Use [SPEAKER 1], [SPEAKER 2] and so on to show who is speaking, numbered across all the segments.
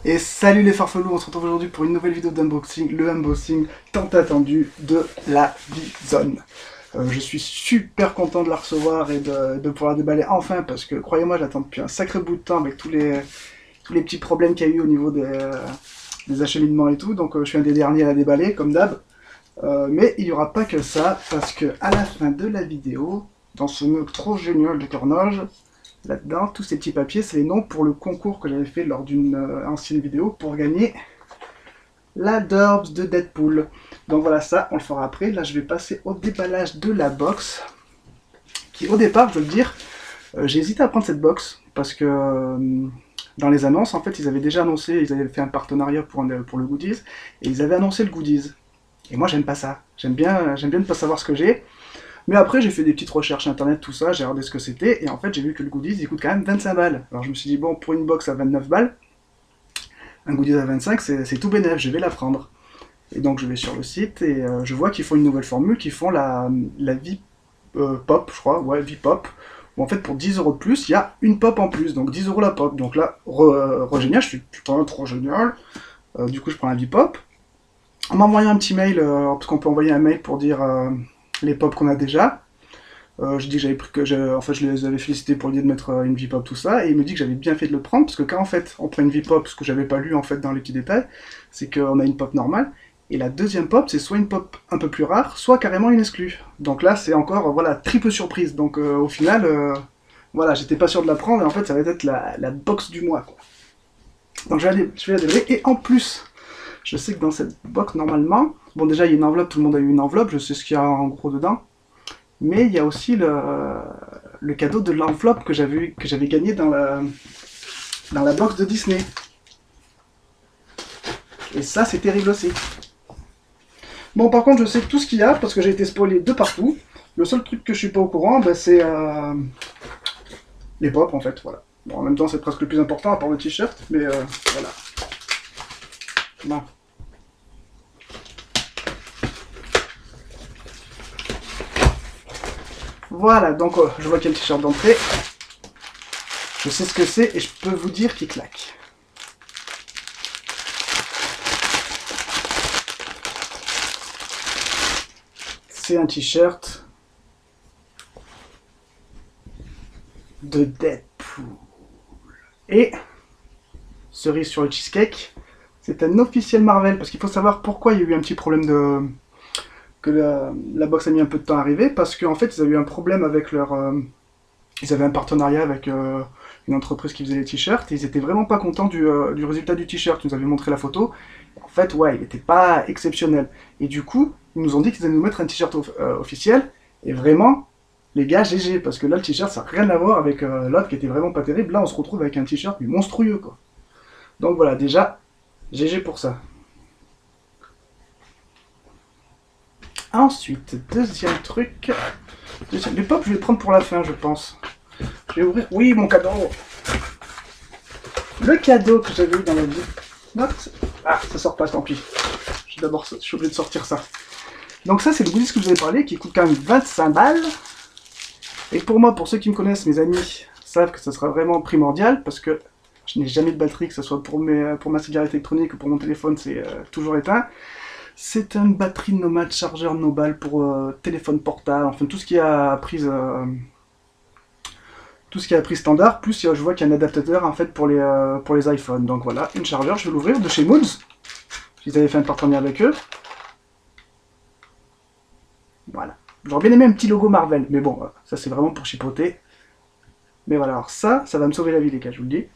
[SPEAKER 1] Et salut les farfelous, on se retrouve aujourd'hui pour une nouvelle vidéo d'unboxing, le unboxing tant attendu de la V-Zone. Je suis super content de la recevoir et de pouvoir la déballer enfin, parce que croyez-moi, j'attends depuis un sacré bout de temps avec tous les petits problèmes qu'il y a eu au niveau des acheminements et tout, donc je suis un des derniers à la déballer, comme d'hab. Mais il n'y aura pas que ça, parce que à la fin de la vidéo, dans ce mug trop génial de Cornoge, là-dedans, tous ces petits papiers, c'est les noms pour le concours que j'avais fait lors d'une ancienne vidéo pour gagner la Durbs de Deadpool. Donc voilà, ça, on le fera après. Là, je vais passer au déballage de la box, qui au départ, je veux le dire, j'ai hésité à prendre cette box, parce que dans les annonces, en fait, ils avaient déjà annoncé, ils avaient fait un partenariat pour le goodies, et ils avaient annoncé le goodies. Et moi, j'aime pas ça. J'aime bien ne pas savoir ce que j'ai. Mais après, j'ai fait des petites recherches internet, tout ça, j'ai regardé ce que c'était, et en fait, j'ai vu que le goodies, il coûte quand même 25 balles. Alors je me suis dit, bon, pour une box à 29 balles, un goodies à 25, c'est tout bénef, je vais la prendre. Et donc, je vais sur le site, et je vois qu'ils font une nouvelle formule, qu'ils font la vie pop, je crois, ouais, vie pop, où en fait, pour 10 euros de plus, il y a une pop en plus, donc 10 euros la pop. Donc là, génial, je suis putain, trop génial. Du coup, je prends la vie pop. On m'a envoyé un petit mail, parce qu'on peut envoyer un mail pour dire les pop qu'on a déjà. Je dis que j'avais pris en fait, je les avais félicités pour l'idée de mettre une V-pop, tout ça, et il me dit que j'avais bien fait de le prendre, parce que quand en fait on prend une V-pop, ce que j'avais pas lu en fait dans les petits détails, c'est qu'on a une pop normale, et la deuxième pop, c'est soit une pop un peu plus rare, soit carrément une exclue. Donc là, c'est encore, voilà, triple surprise. Donc au final, voilà, j'étais pas sûr de la prendre, et en fait, ça va être la box du mois, quoi. Donc je vais la déballer, et en plus, je sais que dans cette box, normalement, bon déjà, il y a une enveloppe, tout le monde a eu une enveloppe, je sais ce qu'il y a en gros dedans, mais il y a aussi le cadeau de l'enveloppe que j'avais gagné dans la box de Disney. Et ça, c'est terrible aussi. Bon, par contre, je sais tout ce qu'il y a parce que j'ai été spoilé de partout. Le seul truc que je suis pas au courant, bah, c'est les pop en fait. Voilà. Bon, en même temps, c'est presque le plus important à part le t-shirt, mais voilà. Bon. Voilà, donc je vois qu'il y a le t-shirt d'entrée. Je sais ce que c'est et je peux vous dire qu'il claque. C'est un t-shirt de Deadpool. Et, cerise sur le cheesecake, c'est un officiel Marvel, parce qu'il faut savoir pourquoi il y a eu un petit problème que la box a mis un peu de temps à arriver, parce qu'en fait ils avaient eu un problème avec ils avaient un partenariat avec une entreprise qui faisait les t-shirts, et ils étaient vraiment pas contents du résultat du t-shirt. Ils nous avaient montré la photo, en fait ouais, il était pas exceptionnel. Et du coup, ils nous ont dit qu'ils allaient nous mettre un t-shirt officiel, et vraiment, les gars, GG, parce que là le t-shirt ça n'a rien à voir avec l'autre qui était vraiment pas terrible. Là on se retrouve avec un t-shirt mais monstrueux quoi. Donc voilà, déjà, GG pour ça. Ensuite, deuxième truc. Les pop, je vais les prendre pour la fin, je pense. Je vais ouvrir. Oui, mon cadeau. Le cadeau que j'avais eu dans la vie. Note. Ah, ça sort pas, tant pis. Je suis obligé de sortir ça. Donc ça, c'est le goodies que je vous avais parlé, qui coûte quand même 25 balles. Et pour moi, pour ceux qui me connaissent, mes amis, savent que ça sera vraiment primordial, parce que je n'ai jamais de batterie, que ce soit pour ma cigarette électronique ou pour mon téléphone, c'est toujours éteint. C'est une batterie nomade chargeur Nobal pour téléphone portable, enfin tout ce qui a prise standard, plus je vois qu'il y a un adaptateur en fait pour les iPhones. Donc voilà, une chargeur, je vais l'ouvrir de chez Moons. Ils avaient fait un partenariat avec eux. Voilà. J'aurais bien aimé un petit logo Marvel, mais bon, ça c'est vraiment pour chipoter. Mais voilà, alors ça va me sauver la vie les gars, je vous le dis.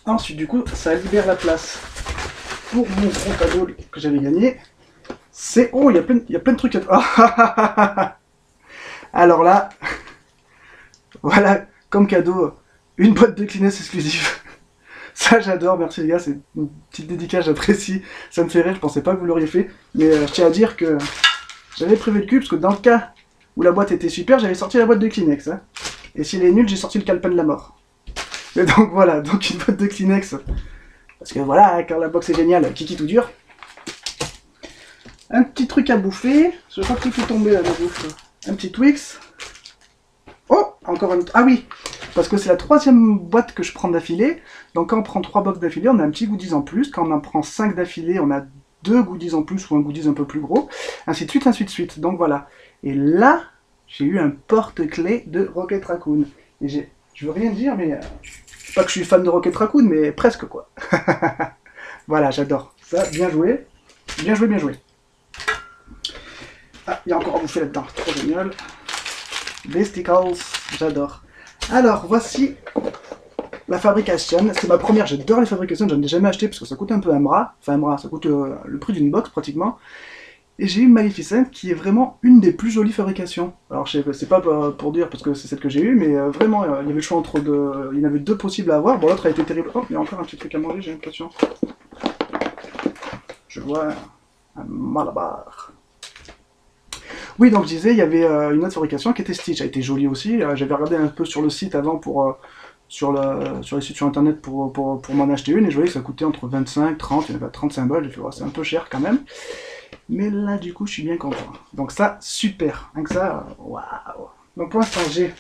[SPEAKER 1] Ensuite, du coup, ça libère la place pour mon gros cadeau que j'avais gagné. C'est... Oh, il y a plein de trucs à... Alors là, voilà, comme cadeau, une boîte de Kleenex exclusive. Ça, j'adore, merci les gars, c'est une petite dédicace, j'apprécie. Ça me fait rire, je pensais pas que vous l'auriez fait. Mais je tiens à dire que j'avais prévu le cul, parce que dans le cas où la boîte était super, j'avais sorti la boîte de Kleenex. Hein. Et si elle est nulle, j'ai sorti le calepin de la mort. Et donc voilà, donc une boîte de Kleenex. Parce que voilà, quand la box est géniale, kiki tout dur. Un petit truc à bouffer. Je crois que tout est tombé à la bouffe. Un petit Twix. Oh, encore un autre. Ah oui, parce que c'est la troisième boîte que je prends d'affilée. Donc quand on prend 3 box d'affilée, on a un petit goodies en plus. Quand on en prend 5 d'affilée, on a 2 goodies en plus ou un goodies un peu plus gros. Ainsi de suite, ainsi de suite. Donc voilà. Et là, j'ai eu un porte-clés de Rocket Raccoon. Et je veux rien dire, mais pas que je suis fan de Rocket Raccoon, mais presque quoi. Voilà, j'adore. Ça, bien joué. Bien joué, bien joué. Ah, il y a encore à bouffer là-dedans. Trop génial. Des stickers, j'adore. Alors, voici la fabrication. C'est ma première, j'adore les fabrications, je n'en ai jamais acheté parce que ça coûte un peu un bras. Enfin, un bras, ça coûte le prix d'une box pratiquement. Et j'ai eu Maleficent qui est vraiment une des plus jolies fabrications. Alors, c'est pas pour dire parce que c'est celle que j'ai eue, mais vraiment, il y avait le choix entre deux. Il y en avait 2 possibles à avoir. Bon, l'autre a été terrible. Oh, il y a encore un petit truc à manger, j'ai l'impression. Je vois un malabar. Oui, donc je disais, il y avait une autre fabrication qui était Stitch, elle était jolie aussi. J'avais regardé un peu sur le site avant sur les sites sur internet pour m'en acheter une, et je voyais que ça coûtait entre 25, 30, il y en avait à 35 balles. J'ai fait, ouais, c'est un peu cher quand même. Mais là, du coup, je suis bien content. Donc ça, super. Rien que ça, waouh. Donc pour l'instant, j'ai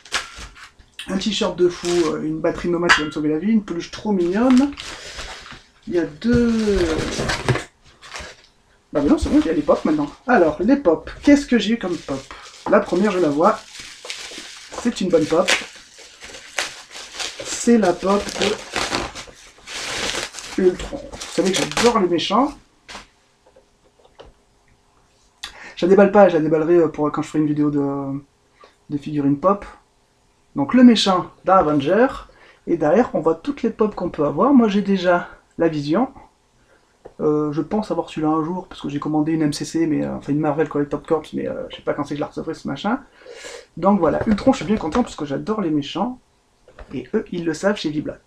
[SPEAKER 1] un t-shirt de fou, une batterie nomade qui va me sauver la vie, une peluche trop mignonne. Il y a 2... Bah mais non, c'est bon, il y a les pop maintenant. Alors, les pop, qu'est-ce que j'ai eu comme pop? La première, je la vois. C'est une bonne pop. C'est la pop de Ultron. Vous savez que j'adore les méchants. Je la déballe pas, je la déballerai pour quand je ferai une vidéo de figurines pop. Donc le méchant d'Avenger. Et derrière, on voit toutes les pop qu'on peut avoir. Moi, j'ai déjà la Vision. Je pense avoir celui-là un jour, parce que j'ai commandé une MCC, mais enfin une Marvel Collector Corps, mais je sais pas quand c'est que je la recevrai ce machin. Donc voilà, Ultron, je suis bien content, parce que j'adore les méchants, et eux, ils le savent chez V-Block.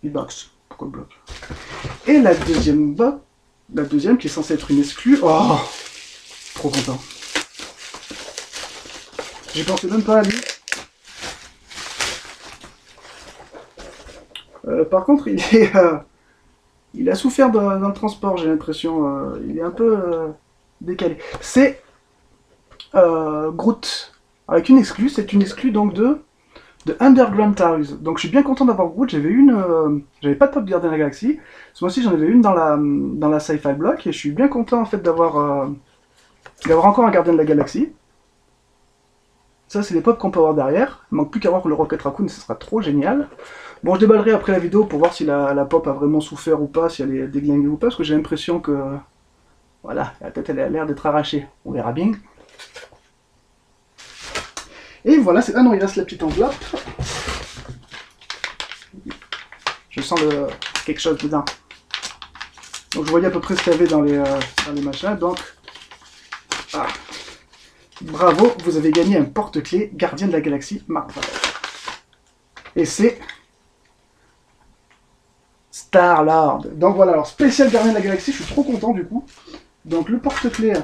[SPEAKER 1] V-Box, pourquoi le bloc? Et la deuxième qui est censée être une exclue, oh, trop content. J'y pensais même pas à lui. Par contre, il a souffert dans le transport, j'ai l'impression. Il est un peu décalé. C'est Groot. Avec une exclue, c'est une exclue donc de Underground Toys. Donc je suis bien content d'avoir Groot. J'avais pas de pop Gardien de la Galaxie. Ce mois-ci, j'en avais une dans la Sci-Fi Block. Et je suis bien content en fait d'avoir encore un Gardien de la Galaxie. Ça, c'est les pop qu'on peut avoir derrière. Il manque plus qu'à voir le Rocket Raccoon, ce sera trop génial. Bon, je déballerai après la vidéo pour voir si la pop a vraiment souffert ou pas, si elle est déglinguée ou pas, parce que j'ai l'impression que... Voilà, la tête, elle a l'air d'être arrachée. On verra bien. Et voilà, c'est... Ah non, il reste la petite enveloppe. Je sens quelque chose dedans. Donc je voyais à peu près ce qu'il y avait dans les machins, donc... Ah. Bravo, vous avez gagné un porte-clés Gardien de la Galaxie Marvel. Et c'est... Star-Lord. Donc voilà, alors spécial Gardien de la Galaxie, je suis trop content du coup. Donc le porte-clés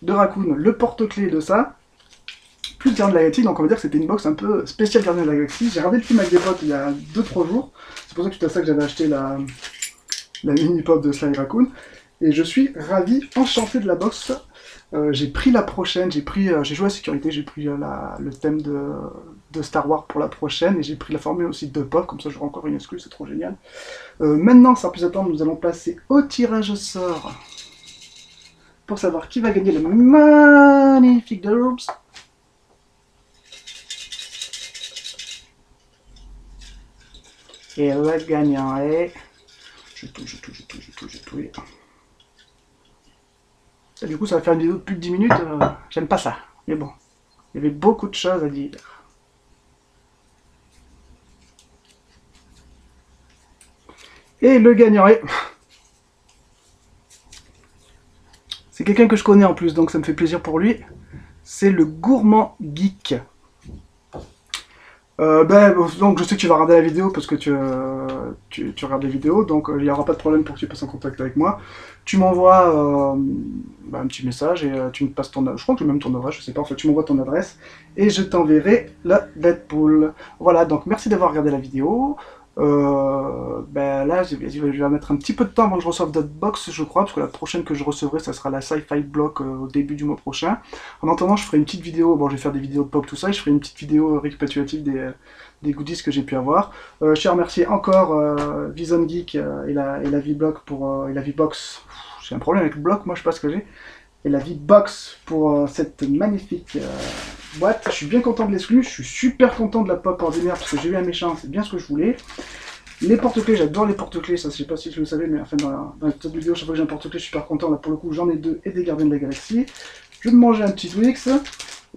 [SPEAKER 1] de Raccoon, le porte-clés de ça, plus Gardien de la Galaxie, donc on va dire que c'était une box un peu spéciale Gardien de la Galaxie. J'ai regardé le film avec des potes il y a 2-3 jours, c'est pour ça que c'est à ça que j'avais acheté la mini-pop de Sly Raccoon. Et je suis ravi, enchanté de la box. J'ai pris la prochaine, j'ai joué à sécurité, j'ai pris le thème de Star Wars pour la prochaine, et j'ai pris la formule aussi de pop, comme ça j'aurai encore une exclue, c'est trop génial. Maintenant, sans plus attendre, nous allons passer au tirage au sort, pour savoir qui va gagner le magnifique Derbs. Et le gagnant est... Je tout. Et du coup, ça va faire une vidéo de plus de 10 minutes, j'aime pas ça. Mais bon, il y avait beaucoup de choses à dire. Et le gagnant est... C'est quelqu'un que je connais en plus, donc ça me fait plaisir pour lui. C'est le Gourmand Geek. Donc je sais que tu vas regarder la vidéo parce que tu regardes les vidéos, donc il n'y aura pas de problème pour que tu passes en contact avec moi. Tu m'envoies un petit message et tu me passes ton adresse, je crois que j'ai même ton adresse, je sais pas, en fait tu m'envoies ton adresse et je t'enverrai le Deadpool. Voilà, donc merci d'avoir regardé la vidéo. Ben là, je vais mettre un petit peu de temps avant que je reçoive d'autres box, je crois, parce que la prochaine que je recevrai, ça sera la Sci-Fi Block au début du mois prochain. En attendant, je ferai une petite vidéo, bon, je vais faire des vidéos de pop, tout ça, et je ferai une petite vidéo récapitulative des goodies que j'ai pu avoir. Je tiens à remercier encore Vison Geek et la V-Block et la V-Box. J'ai un problème avec le bloc, moi, je sais pas ce que j'ai. Et la V-Box pour cette magnifique boîte. Je suis bien content de l'exclu, je suis super content de la pop ordinaire parce que j'ai eu un méchant, c'est bien ce que je voulais. Les porte-clés, j'adore les porte-clés, ça je sais pas si je le savais, mais enfin dans les autres vidéos, chaque fois que j'ai un porte-clés, je suis super content. Là pour le coup, j'en ai deux et des Gardiens de la Galaxie. Je vais me manger un petit Twix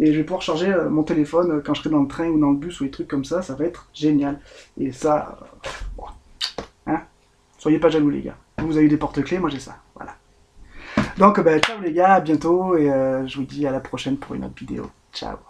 [SPEAKER 1] et je vais pouvoir charger mon téléphone quand je serai dans le train ou dans le bus ou des trucs comme ça va être génial. Et ça, bon, hein, soyez pas jaloux les gars. Vous avez eu des porte-clés, moi j'ai ça, voilà. Donc, ciao les gars, à bientôt et je vous dis à la prochaine pour une autre vidéo. Ciao.